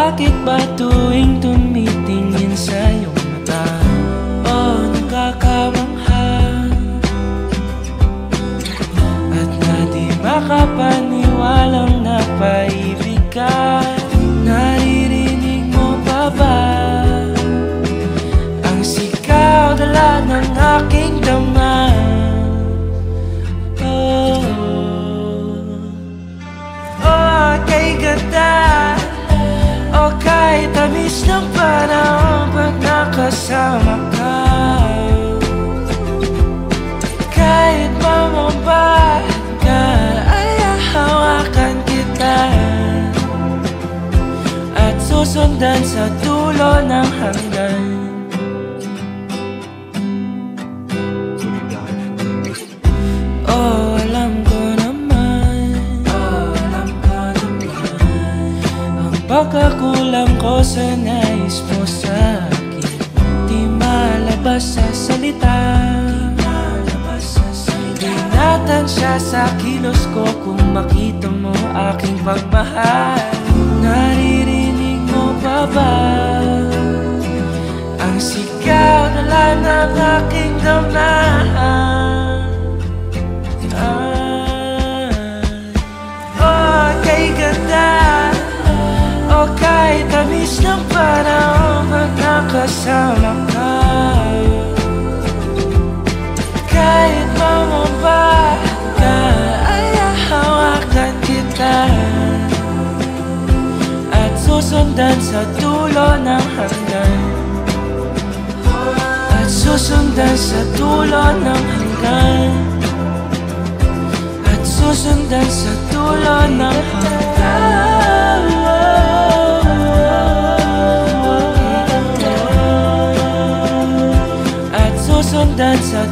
Bakit ba tuwing tumitingin sa iyong mata, oh, nagkakamangha at na di makapaniwalang napaibig ka? Naririnig mo pa ba ang sigaw dala ng aking damdaman? Tamis ng panahon pag nakasama ka. Kahit mamambat ka, ay hahawakan kita at susundan sa dulo ng hanggan. Oh, alam ko naman, ang pagkakulang ko sa nais mo sa'kin di malabas sa salita. Ingatan siya sa kilos ko kung makita mo aking pagmahal. Naririnig mo pa ba ang sigaw dala ng aking damdaman? Oh, kay ganda, o kahit tamis ng panahon pag nakasama ka. Kahit mamambat ka, ay hahawakan kita at susundan sa dulo ng hanggan. At susundan sa dulo ng hanggan. At susundan sa dulo ng hanggan. Susundan sa